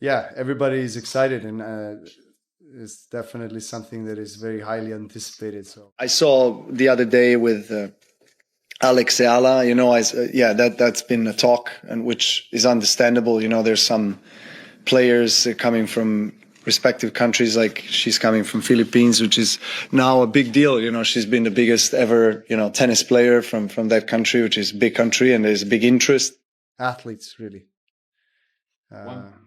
Yeah, everybody is excited, and it's definitely something that is very highly anticipated. So I saw the other day with Alex Eala. Yeah, that's been a talk, and which is understandable. There's some players coming from respective countries, like she's coming from Philippines, which is now a big deal. She's been the biggest ever tennis player from that country, which is a big country, and there's a big interest. athletes, really.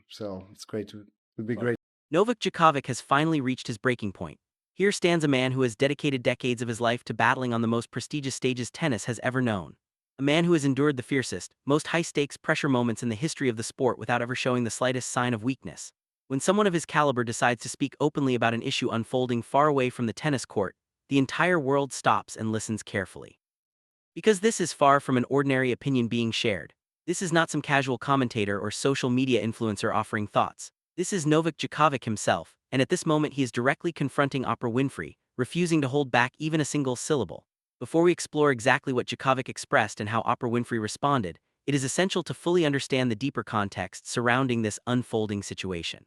So it's great to, it would be great. Novak Djokovic has finally reached his breaking point. Here stands a man who has dedicated decades of his life to battling on the most prestigious stages tennis has ever known. A man who has endured the fiercest, most high-stakes pressure moments in the history of the sport without ever showing the slightest sign of weakness. When someone of his caliber decides to speak openly about an issue unfolding far away from the tennis court, the entire world stops and listens carefully. Because this is far from an ordinary opinion being shared. This is not some casual commentator or social media influencer offering thoughts. This is Novak Djokovic himself, and at this moment he is directly confronting Oprah Winfrey, refusing to hold back even a single syllable. Before we explore exactly what Djokovic expressed and how Oprah Winfrey responded, it is essential to fully understand the deeper context surrounding this unfolding situation.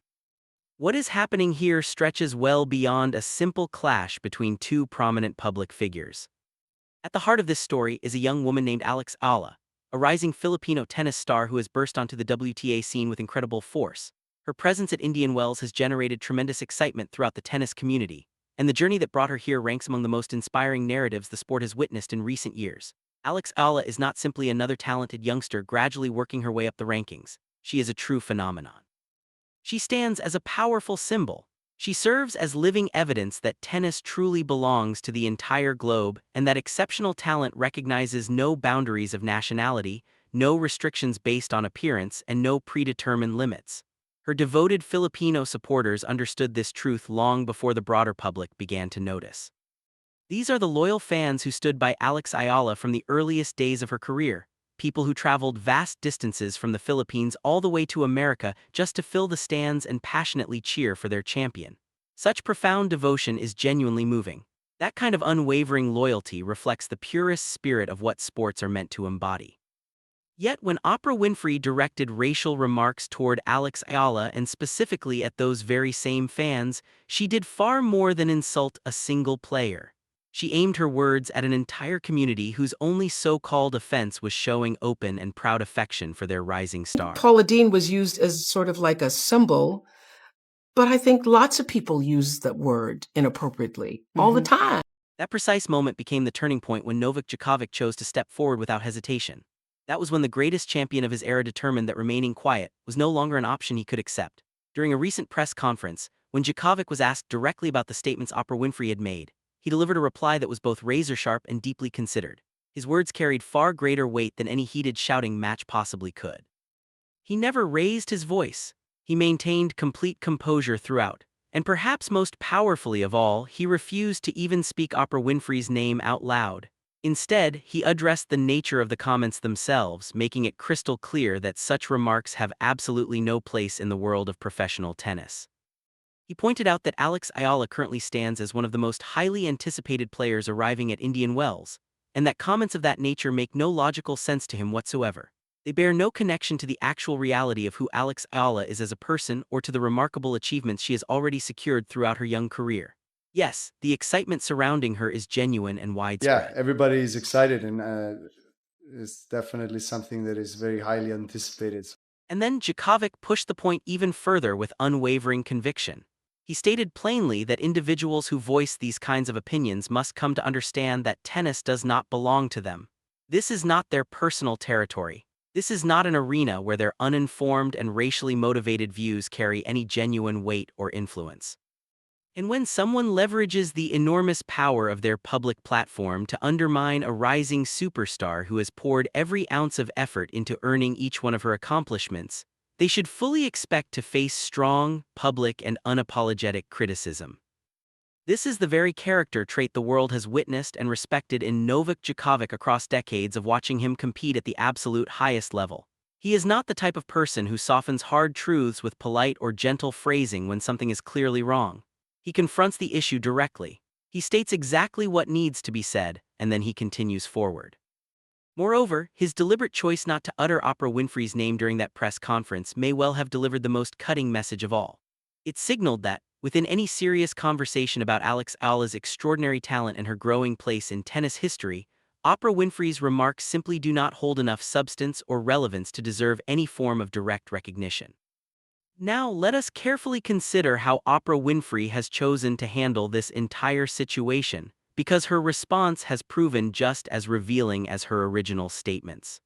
What is happening here stretches well beyond a simple clash between two prominent public figures. At the heart of this story is a young woman named Eala, a rising Filipino tennis star who has burst onto the WTA scene with incredible force. Her presence at Indian Wells has generated tremendous excitement throughout the tennis community, and the journey that brought her here ranks among the most inspiring narratives the sport has witnessed in recent years. Eala is not simply another talented youngster gradually working her way up the rankings. She is a true phenomenon. She stands as a powerful symbol. She serves as living evidence that tennis truly belongs to the entire globe and that exceptional talent recognizes no boundaries of nationality, no restrictions based on appearance, and no predetermined limits. Her devoted Filipino supporters understood this truth long before the broader public began to notice. These are the loyal fans who stood by Eala from the earliest days of her career, people who traveled vast distances from the Philippines all the way to America just to fill the stands and passionately cheer for their champion. Such profound devotion is genuinely moving. That kind of unwavering loyalty reflects the purest spirit of what sports are meant to embody. Yet when Oprah Winfrey directed racial remarks toward Eala and specifically at those very same fans, she did far more than insult a single player. She aimed her words at an entire community whose only so-called offense was showing open and proud affection for their rising star. Paula Deen was used as sort of like a symbol, but I think lots of people use that word inappropriately all the time. That precise moment became the turning point when Novak Djokovic chose to step forward without hesitation. That was when the greatest champion of his era determined that remaining quiet was no longer an option he could accept. During a recent press conference, when Djokovic was asked directly about the statements Oprah Winfrey had made, he delivered a reply that was both razor-sharp and deeply considered. His words carried far greater weight than any heated shouting match possibly could. He never raised his voice. He maintained complete composure throughout. And perhaps most powerfully of all, he refused to even speak Oprah Winfrey's name out loud. Instead, he addressed the nature of the comments themselves, making it crystal clear that such remarks have absolutely no place in the world of professional tennis. He pointed out that Eala currently stands as one of the most highly anticipated players arriving at Indian Wells, and that comments of that nature make no logical sense to him whatsoever. They bear no connection to the actual reality of who Eala is as a person or to the remarkable achievements she has already secured throughout her young career. Yes, the excitement surrounding her is genuine and widespread. Yeah, everybody is excited, and it's definitely something that is very highly anticipated. And then Djokovic pushed the point even further with unwavering conviction. He stated plainly that individuals who voice these kinds of opinions must come to understand that tennis does not belong to them. This is not their personal territory. This is not an arena where their uninformed and racially motivated views carry any genuine weight or influence. And when someone leverages the enormous power of their public platform to undermine a rising superstar who has poured every ounce of effort into earning each one of her accomplishments, they should fully expect to face strong, public, and unapologetic criticism. This is the very character trait the world has witnessed and respected in Novak Djokovic across decades of watching him compete at the absolute highest level. He is not the type of person who softens hard truths with polite or gentle phrasing when something is clearly wrong. He confronts the issue directly. He states exactly what needs to be said, and then he continues forward. Moreover, his deliberate choice not to utter Oprah Winfrey's name during that press conference may well have delivered the most cutting message of all. It signaled that, within any serious conversation about Alex Eala's extraordinary talent and her growing place in tennis history, Oprah Winfrey's remarks simply do not hold enough substance or relevance to deserve any form of direct recognition. Now, let us carefully consider how Oprah Winfrey has chosen to handle this entire situation, because her response has proven just as revealing as her original statements.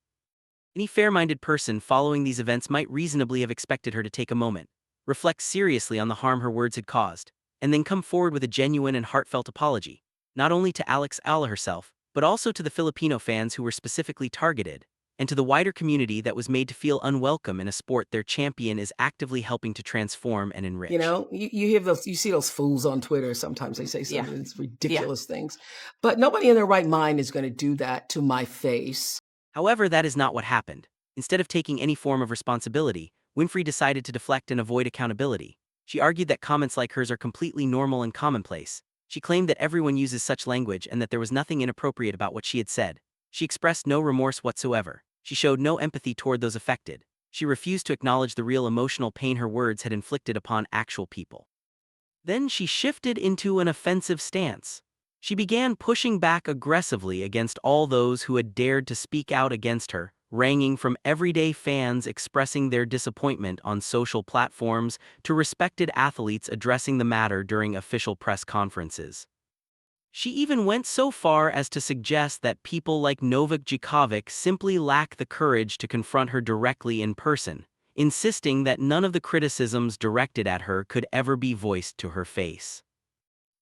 Any fair-minded person following these events might reasonably have expected her to take a moment, reflect seriously on the harm her words had caused, and then come forward with a genuine and heartfelt apology, not only to Alex Eala herself, but also to the Filipino fans who were specifically targeted, and to the wider community that was made to feel unwelcome in a sport their champion is actively helping to transform and enrich. You know, you hear those, you see those fools on Twitter. Sometimes they say some Yeah. of these ridiculous things, but nobody in their right mind is going to do that to my face. However, that is not what happened. Instead of taking any form of responsibility, Winfrey decided to deflect and avoid accountability. She argued that comments like hers are completely normal and commonplace. She claimed that everyone uses such language and that there was nothing inappropriate about what she had said. She expressed no remorse whatsoever. She showed no empathy toward those affected. She refused to acknowledge the real emotional pain her words had inflicted upon actual people. Then she shifted into an offensive stance. She began pushing back aggressively against all those who had dared to speak out against her, ranging from everyday fans expressing their disappointment on social platforms to respected athletes addressing the matter during official press conferences. She even went so far as to suggest that people like Novak Djokovic simply lack the courage to confront her directly in person, insisting that none of the criticisms directed at her could ever be voiced to her face.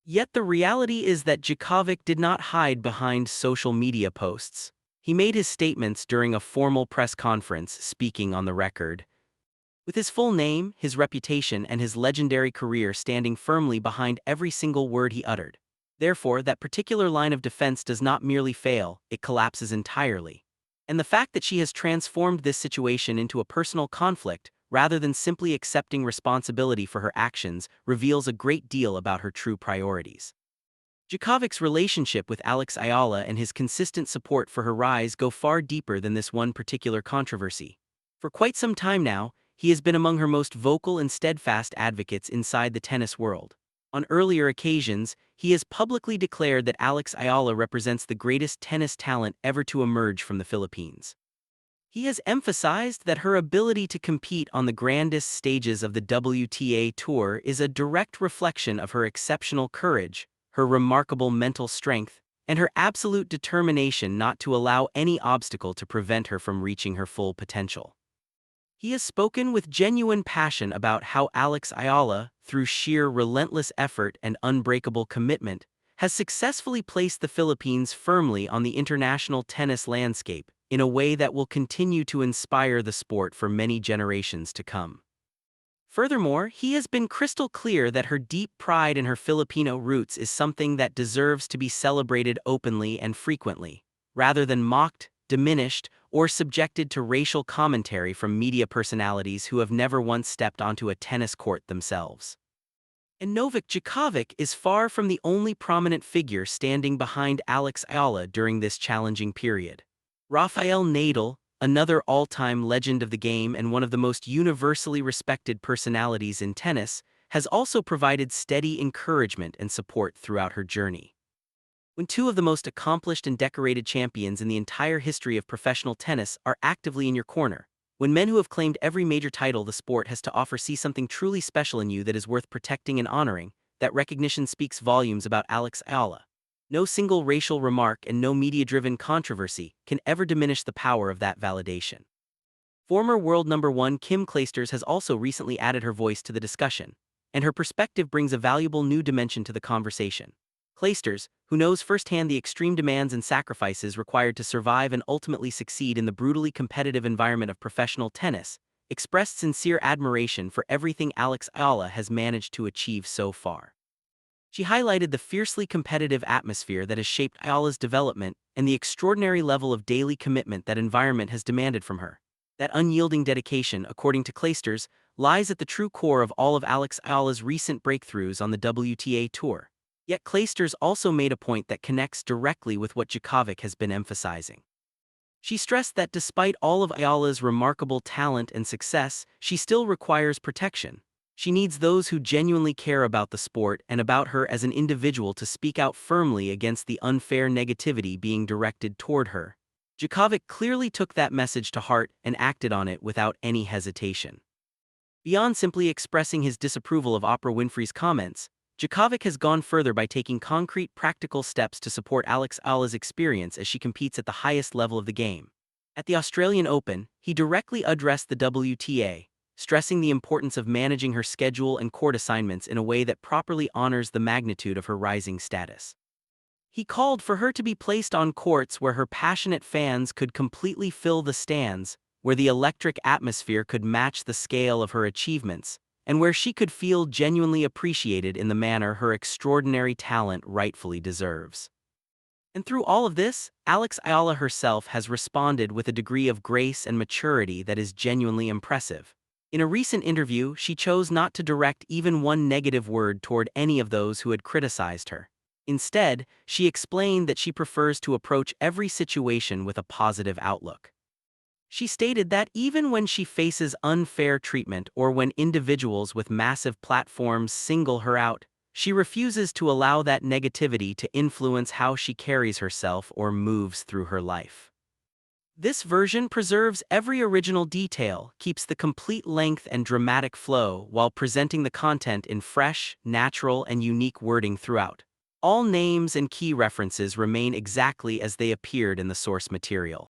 Yet the reality is that Djokovic did not hide behind social media posts. He made his statements during a formal press conference, speaking on the record. With his full name, his reputation, and his legendary career standing firmly behind every single word he uttered. Therefore, that particular line of defense does not merely fail, it collapses entirely. And the fact that she has transformed this situation into a personal conflict, rather than simply accepting responsibility for her actions, reveals a great deal about her true priorities. Djokovic's relationship with Alex Eala and his consistent support for her rise go far deeper than this one particular controversy. For quite some time now, he has been among her most vocal and steadfast advocates inside the tennis world. On earlier occasions, he has publicly declared that Alex Eala represents the greatest tennis talent ever to emerge from the Philippines. He has emphasized that her ability to compete on the grandest stages of the WTA Tour is a direct reflection of her exceptional courage, her remarkable mental strength, and her absolute determination not to allow any obstacle to prevent her from reaching her full potential. He has spoken with genuine passion about how Alex Eala, through sheer relentless effort and unbreakable commitment, has successfully placed the Philippines firmly on the international tennis landscape in a way that will continue to inspire the sport for many generations to come. Furthermore, he has been crystal clear that her deep pride in her Filipino roots is something that deserves to be celebrated openly and frequently, rather than mocked, diminished, or subjected to racial commentary from media personalities who have never once stepped onto a tennis court themselves. And Novak Djokovic is far from the only prominent figure standing behind Alex Eala during this challenging period. Rafael Nadal, another all-time legend of the game and one of the most universally respected personalities in tennis, has also provided steady encouragement and support throughout her journey. When two of the most accomplished and decorated champions in the entire history of professional tennis are actively in your corner, when men who have claimed every major title the sport has to offer see something truly special in you that is worth protecting and honoring, that recognition speaks volumes about Alex Eala. No single racial remark and no media-driven controversy can ever diminish the power of that validation. Former world number one Kim Clijsters has also recently added her voice to the discussion, and her perspective brings a valuable new dimension to the conversation. Clijsters, who knows firsthand the extreme demands and sacrifices required to survive and ultimately succeed in the brutally competitive environment of professional tennis, expressed sincere admiration for everything Alex Eala has managed to achieve so far. She highlighted the fiercely competitive atmosphere that has shaped Eala's development and the extraordinary level of daily commitment that environment has demanded from her. That unyielding dedication, according to Clijsters, lies at the true core of all of Alex Eala's recent breakthroughs on the WTA Tour. Yet Clijsters also made a point that connects directly with what Djokovic has been emphasizing. She stressed that despite all of Eala's remarkable talent and success, she still requires protection. She needs those who genuinely care about the sport and about her as an individual to speak out firmly against the unfair negativity being directed toward her. Djokovic clearly took that message to heart and acted on it without any hesitation. Beyond simply expressing his disapproval of Oprah Winfrey's comments, Djokovic has gone further by taking concrete, practical steps to support Eala's experience as she competes at the highest level of the game. At the Australian Open, he directly addressed the WTA, stressing the importance of managing her schedule and court assignments in a way that properly honors the magnitude of her rising status. He called for her to be placed on courts where her passionate fans could completely fill the stands, where the electric atmosphere could match the scale of her achievements, and where she could feel genuinely appreciated in the manner her extraordinary talent rightfully deserves. And through all of this, Eala herself has responded with a degree of grace and maturity that is genuinely impressive. In a recent interview, she chose not to direct even one negative word toward any of those who had criticized her. Instead, she explained that she prefers to approach every situation with a positive outlook. She stated that even when she faces unfair treatment or when individuals with massive platforms single her out, she refuses to allow that negativity to influence how she carries herself or moves through her life. This version preserves every original detail, keeps the complete length and dramatic flow while presenting the content in fresh, natural, and unique wording throughout. All names and key references remain exactly as they appeared in the source material.